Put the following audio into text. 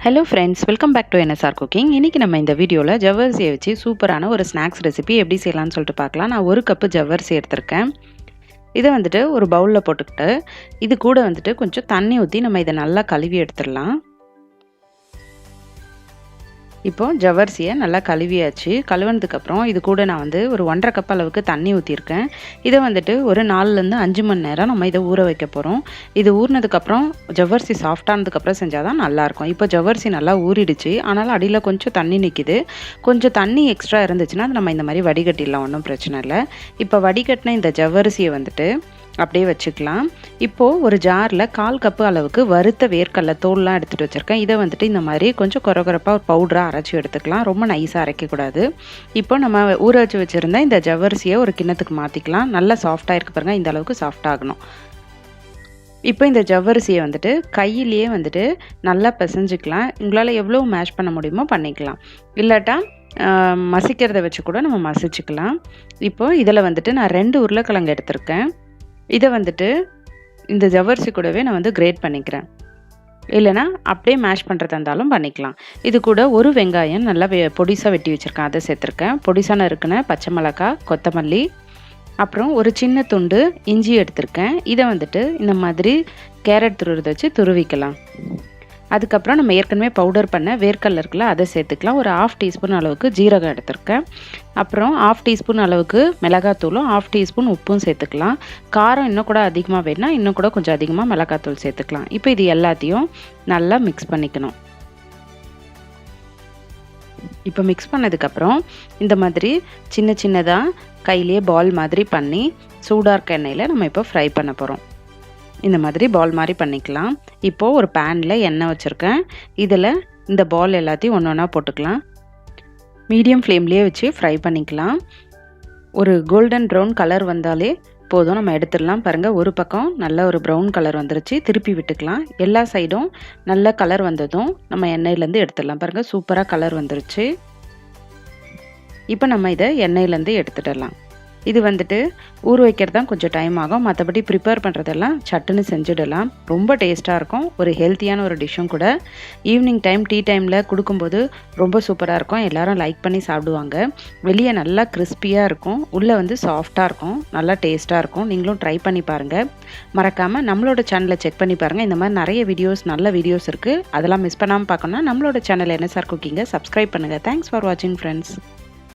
Hello friends, welcome back to NSR cooking. இன்றைக்கி நம்ம இந்த வீடியோவில் ஜவ்வரிசியை வச்சு சூப்பரான ஒரு ஸ்நாக்ஸ் ரெசிபி எப்படி செய்யலாம்னு சொல்லிட்டு பார்க்கலாம். நான் 1 கப்பு ஜவ்வரிசி எடுத்திருக்கேன். இதை வந்துட்டு ஒரு பவுலில் போட்டுக்கிட்டு இது கூட வந்துட்டு கொஞ்சம் தண்ணி ஊற்றி நம்ம இதை நல்லா கழுவி எடுத்துடலாம். இப்போது ஜவ்வரிசியை நல்லா கழுவியாச்சு. கழுவுனதுக்கப்புறம் இது கூட நான் வந்து ஒரு 1.5 கப் அளவுக்கு தண்ணி ஊற்றிருக்கேன். இதை வந்துட்டு ஒரு 4லேருந்து 5 மணி நேரம் நம்ம இதை ஊற வைக்க போகிறோம். இது ஊறினதுக்கப்புறம் ஜவ்வரிசி சாஃப்டானதுக்கப்புறம் செஞ்சால் தான் நல்லாயிருக்கும். இப்போ ஜவ்வரிசி நல்லா ஊறிடுச்சு, ஆனாலும் அடியில் கொஞ்சம் தண்ணி நிற்கிது. கொஞ்சம் தண்ணி எக்ஸ்ட்ரா இருந்துச்சுன்னா அது நம்ம இந்த மாதிரி வடிகட்டிடலாம், ஒன்றும் பிரச்சனை இல்லை. இப்போ வடிகட்டின இந்த ஜவ்வரிசியை வந்துட்டு அப்படியே வச்சுக்கலாம். இப்போது ஒரு ஜாரில் 1/4 கப்பு அளவுக்கு வறுத்த வேர்க்கடலை தோல்லாம் எடுத்துகிட்டு வச்சுருக்கேன். இதை வந்துட்டு இந்த மாதிரி கொஞ்சம் கொரகொரப்பாக ஒரு பவுடராக அரைச்சி எடுத்துக்கலாம். ரொம்ப நைஸாக அரைக்கக்கூடாது. இப்போ நம்ம ஊற வச்சு வச்சுருந்தா இந்த ஜவ்வரிசியை ஒரு கிண்ணத்துக்கு மாற்றிக்கலாம். நல்லா சாஃப்டாக இருக்குது பாருங்கள், இந்த அளவுக்கு சாஃப்டாகணும். இப்போ இந்த ஜவ்வரிசியை வந்துட்டு கையிலேயே வந்துட்டு நல்லா பிசைஞ்சிக்கலாம். உங்களால் எவ்வளோ மேஷ் பண்ண முடியுமோ பண்ணிக்கலாம். இல்லாட்டா மசிக்கிறத வச்சு கூட நம்ம மசிச்சுக்கலாம். இப்போது இதில் வந்துட்டு நான் 2 உருளைக்கிழங்கு எடுத்திருக்கேன். இதை வந்துட்டு இந்த ஜவ்வரிசி கூடவே நான் வந்து கிரேட் பண்ணிக்கிறேன். இல்லைனா அப்படியே மேஷ் பண்ணுறதா இருந்தாலும் பண்ணிக்கலாம். இது கூட ஒரு வெங்காயம் நல்லா பொடிசாக வெட்டி வச்சுருக்கேன், அதை சேர்த்துருக்கேன். பொடிசான இருக்குன்னு பச்சை மிளகாய், கொத்தமல்லி, அப்புறம் ஒரு சின்ன துண்டு இஞ்சி எடுத்திருக்கேன். இதை வந்துட்டு இந்த மாதிரி கேரட் துருவுறதை வச்சு துருவிக்கலாம். அதுக்கப்புறம் நம்ம ஏற்கனவே பவுடர் பண்ண வேர்க்கடலை இருக்குல்ல, அதை சேர்த்துக்கலாம். ஒரு 1/2 டீஸ்பூன் அளவுக்கு ஜீரகம் எடுத்திருக்கேன். அப்புறம் 1/2 டீஸ்பூன் அளவுக்கு மிளகாத்தூளும் 1/2 டீஸ்பூன் உப்பும் சேர்த்துக்கலாம். காரம் இன்னும் கூட அதிகமாக வேணும்னா இன்னும் கூட கொஞ்சம் அதிகமாக மிளகாத்தூள் சேர்த்துக்கலாம். இப்போ இது எல்லாத்தையும் நல்லா மிக்ஸ் பண்ணிக்கணும். இப்போ மிக்ஸ் பண்ணதுக்கப்புறம் இந்த மாதிரி சின்ன சின்னதாக கையிலேயே பால் மாதிரி பண்ணி சூடாக இருக்க எண்ணெயில் நம்ம இப்போ ஃப்ரை பண்ண போகிறோம். இந்த மாதிரி பால் மாதிரி பண்ணிக்கலாம். இப்போது ஒரு பேனில் எண்ணெய் வச்சுருக்கேன். இதில் இந்த பால் எல்லாத்தையும் ஒன்று ஒன்றா போட்டுக்கலாம். மீடியம் ஃப்ளேம்லேயே வச்சு ஃப்ரை பண்ணிக்கலாம். ஒரு கோல்டன் ப்ரௌன் கலர் வந்தாலே போதும், நம்ம எடுத்துடலாம். பாருங்கள், ஒரு பக்கம் நல்ல ஒரு ப்ரௌன் கலர் வந்துருச்சு. திருப்பி விட்டுக்கலாம். எல்லா சைடும் நல்ல கலர் வந்ததும் நம்ம எண்ணெயிலேருந்து எடுத்துடலாம். பாருங்கள், சூப்பராக கலர் வந்துருச்சு. இப்போ நம்ம இதை எண்ணெயிலேருந்து எடுத்துடலாம். இது வந்துட்டு ஊற வைக்கிறது தான் கொஞ்சம் டைம் ஆகும். மற்றபடி ப்ரிப்பேர் பண்ணுறதெல்லாம் சட்டுன்னு செஞ்சுடலாம். ரொம்ப டேஸ்ட்டாக இருக்கும். ஒரு ஹெல்த்தியான ஒரு டிஷ்ஷும் கூட. ஈவினிங் டைம் டீ டைமில் கொடுக்கும்போது ரொம்ப சூப்பராக இருக்கும். எல்லோரும் லைக் பண்ணி சாப்பிடுவாங்க. வெளியே நல்லா கிறிஸ்பியாக இருக்கும், உள்ளே வந்து சாஃப்டாக இருக்கும், நல்லா டேஸ்ட்டாக இருக்கும். நீங்களும் ட்ரை பண்ணி பாருங்கள். மறக்காமல் நம்மளோட சேனலை செக் பண்ணி பாருங்கள். இந்த மாதிரி நிறைய வீடியோஸ், நல்ல வீடியோஸ் இருக்குது. அதெல்லாம் மிஸ் பண்ணாமல் பார்க்கணுன்னா நம்மளோட சேனல் NSR குக்கிங்கை சப்ஸ்கிரைப் பண்ணுங்கள். தேங்க்ஸ் ஃபார் வாட்சிங் ஃப்ரெண்ட்ஸ்.